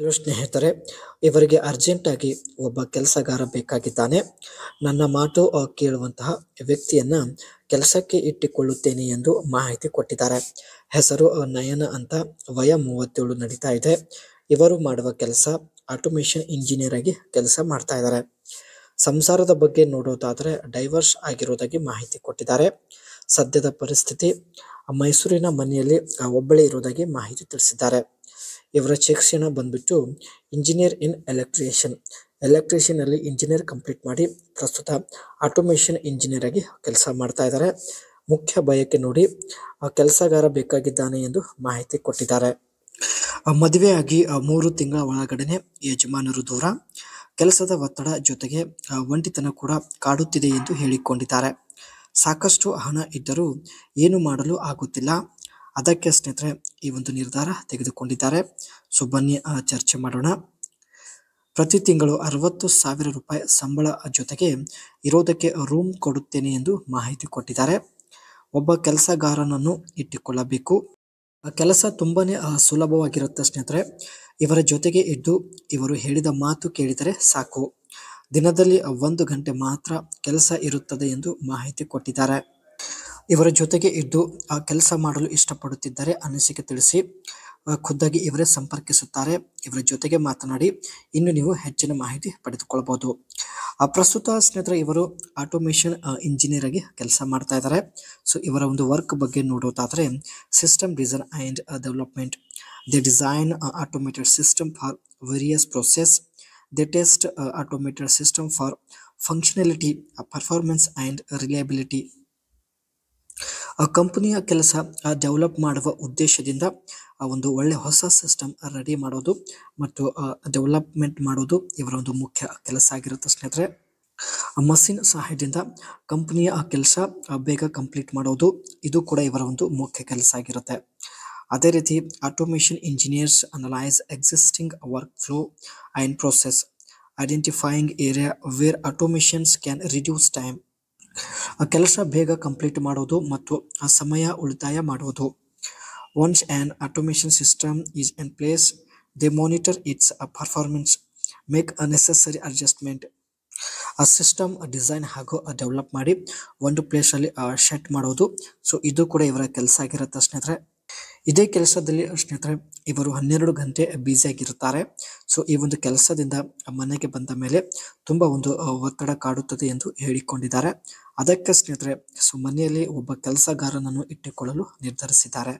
Hello ಸ್ನೇಹಿತರೆ, ಇವರಿಗೆ urgent ಆಗಿ ಒಬ್ಬ ಕೆಲಸಗಾರ ಬೇಕಾಗಿದ್ದಾನೆ. ನನ್ನ ಮಾತು ಕೇಳುವಂತಹ ವ್ಯಕ್ತಿಯನ್ನ ಕೆಲಸಕ್ಕೆ ಇಟ್ಟುಕೊಳ್ಳುತ್ತೇನೆ ಎಂದು ಮಾಹಿತಿ ಕೊಟ್ಟಿದ್ದಾರೆ. ಹೆಸರು ನಯನ ಅಂತ, ವಯ 37 ನಡೀತಾ ಇದೆ. ಇವರು ಮಾಡುವ ಕೆಲಸ ಆಟೋಮೇಷನ್ ಇಂಜಿನಿಯರ್ ಆಗಿ ಕೆಲಸ ಮಾಡ್ತಾ ಇದ್ದಾರೆ. ಸಂಸಾರದ ಬಗ್ಗೆ ನೋಡೋದಾದ್ರೆ ಡೈವರ್ಸ್ ಆಗಿರೋದಾಗಿ ಮಾಹಿತಿ ಕೊಟ್ಟಿದ್ದಾರೆ. ಸದ್ಯದ ಪರಿಸ್ಥಿತಿ ಮೈಸೂರಿನ ಮನೆಯಲ್ಲಿ ಒಬ್ಬಳೇ ಇರೋದಾಗಿ ಮಾಹಿತಿ ತಿಳಿಸಿದ್ದಾರೆ. ಇವರ ಶಿಕ್ಷಣ ಬಂದ್ಬಿಟ್ಟು ಇಂಜಿನಿಯರ್ ಇನ್ ಎಲೆಕ್ಟ್ರಿಷಿಯನ್ ಅಲ್ಲಿ ಇಂಜಿನಿಯರ್ ಕಂಪ್ಲೀಟ್ ಮಾಡಿ ಪ್ರಸ್ತುತ ಆಟೋಮೇಷನ್ ಇಂಜಿನಿಯರ್ ಆಗಿ ಕೆಲಸ ಮಾಡ್ತಾ ಇದ್ದಾರೆ. ಮುಖ್ಯ ಬಯಕೆ ನೋಡಿ ಕೆಲಸಗಾರ ಬೇಕಾಗಿದ್ದಾನೆ ಎಂದು ಮಾಹಿತಿ ಕೊಟ್ಟಿದ್ದಾರೆ. ಮದುವೆಯಾಗಿ 3 ತಿಂಗಳ ಒಳಗಡೆನೆ ಯಜಮಾನರು ದೂರ, ಕೆಲಸದ ಒತ್ತಡ ಜೊತೆಗೆ ಒಂಟಿತನ ಕೂಡ ಕಾಡುತ್ತಿದೆ ಎಂದು ಹೇಳಿಕೊಂಡಿದ್ದಾರೆ. ಸಾಕಷ್ಟು ಹಣ ಇದ್ದರೂ ಏನು ಮಾಡಲು ಆಗುತ್ತಿಲ್ಲ. ಅದಕ್ಕೆ ಸ್ನೇಹಿತರೆ ಈ ಒಂದು ನಿರ್ಧಾರ ತೆಗೆದುಕೊಂಡಿದ್ದಾರೆ. ಸೊ ಬನ್ನಿ ಚರ್ಚೆ ಮಾಡೋಣ. ಪ್ರತಿ ತಿಂಗಳು 60,000 ರೂಪಾಯಿ ಸಂಬಳ ಜೊತೆಗೆ ಇರೋದಕ್ಕೆ ರೂಮ್ ಕೊಡುತ್ತೇನೆ ಎಂದು ಮಾಹಿತಿ ಕೊಟ್ಟಿದ್ದಾರೆ. ಒಬ್ಬ ಕೆಲಸಗಾರನನ್ನು ಇಟ್ಟುಕೊಳ್ಳಬೇಕು. ಕೆಲಸ ತುಂಬಾನೇ ಸುಲಭವಾಗಿರುತ್ತೆ ಸ್ನೇಹಿತರೆ. ಇವರ ಜೊತೆಗೆ ಇದ್ದು ಇವರು ಹೇಳಿದ ಮಾತು ಕೇಳಿದರೆ ಸಾಕು. ದಿನದಲ್ಲಿ 1 ಗಂಟೆ ಮಾತ್ರ ಕೆಲಸ ಇರುತ್ತದೆ ಎಂದು ಮಾಹಿತಿ ಕೊಟ್ಟಿದ್ದಾರೆ. ಇವರ ಜೊತೆಗೆ ಇದ್ದು ಕೆಲಸ ಮಾಡಲು ಇಷ್ಟಪಡುತ್ತಿದ್ದರೆ ಅನಿಸಿಕೆ ತಿಳಿಸಿ. ಖುದ್ದಾಗಿ ಇವರೇ ಸಂಪರ್ಕಿಸುತ್ತಾರೆ. ಇವರ ಜೊತೆಗೆ ಮಾತನಾಡಿ ಇನ್ನು ನೀವು ಹೆಚ್ಚಿನ ಮಾಹಿತಿ ಪಡೆದುಕೊಳ್ಳಬಹುದು. ಪ್ರಸ್ತುತ ಸ್ನೇಹಿತರೆ ಇವರು ಆಟೋಮೇಷನ್ ಇಂಜಿನಿಯರ್ ಆಗಿ ಕೆಲಸ ಮಾಡ್ತಾ ಇದ್ದಾರೆ. ಸೊ ಇವರ ಒಂದು ವರ್ಕ್ ಬಗ್ಗೆ ನೋಡೋದಾದ್ರೆ system design and development. They design automated system for various process. They test automated system for functionality, performance and reliability. ಕಂಪನಿಯ ಕೆಲಸ ಡೆವಲಪ್ ಮಾಡುವ ಉದ್ದೇಶದಿಂದ ಒಂದು ಒಳ್ಳೆ ಹೊಸ ಸಿಸ್ಟಮ್ ರೆಡಿ ಮಾಡೋದು ಮತ್ತು ಡೆವಲಪ್ಮೆಂಟ್ ಮಾಡೋದು ಇವರ ಒಂದು ಮುಖ್ಯ ಕೆಲಸ ಆಗಿರುತ್ತೆ ಸ್ನೇಹಿತರೆ. ಮಷಿನ್ ಸಹಾಯದಿಂದ ಕಂಪನಿಯ ಕೆಲಸ ಬೇಗ ಕಂಪ್ಲೀಟ್ ಮಾಡೋದು ಇದು ಕೂಡ ಇವರ ಒಂದು ಮುಖ್ಯ ಕೆಲಸ ಆಗಿರುತ್ತೆ. ಅದೇ ರೀತಿ automation engineers analyse existing work flow and process, identifying area wear automations can reduce time. ಕೆಲಸ ಬೇಗ ಕಂಪ್ಲೀಟ್ ಮಾಡೋದು ಮತ್ತು ಸಮಯ ಉಳಿತಾಯ ಮಾಡುವುದು. Once on automation system is in place, they monitor it's performance, make necessary adjustment. ಆ ಸಿಸ್ಟಮ್ ಡಿಸೈನ್ ಹಾಗೂ develop ಮಾಡಿ ಒಂದು ಪ್ಲೇಸ್ ಅಲ್ಲಿ ಸೆಟ್ ಮಾಡೋದು. ಸೊ ಇದು ಕೂಡ ಇವರ ಕೆಲಸ ಆಗಿರುತ್ತೆ ಸ್ನೇಹಿತರೆ. ಇದೇ ಕೆಲಸದಲ್ಲಿ ಸ್ನೇಹಿತರೆ ಇವರು 12 ಗಂಟೆ ಬ್ಯುಸಿ ಆಗಿರುತ್ತಾರೆ. ಸೊ ಈ ಒಂದು ಕೆಲಸದಿಂದ ಮನೆಗೆ ಬಂದ ಮೇಲೆ ತುಂಬಾ ಒಂದು ಒತ್ತಡ ಕಾಡುತ್ತದೆ ಎಂದು ಹೇಳಿಕೊಂಡಿದ್ದಾರೆ. ಅದಕ್ಕೆ ಸ್ನೇಹಿತರೆ ಸೊ ಮನೆಯಲ್ಲಿ ಒಬ್ಬ ಕೆಲಸಗಾರನನ್ನು ಇಟ್ಟುಕೊಳ್ಳಲು ನಿರ್ಧರಿಸಿದ್ದಾರೆ.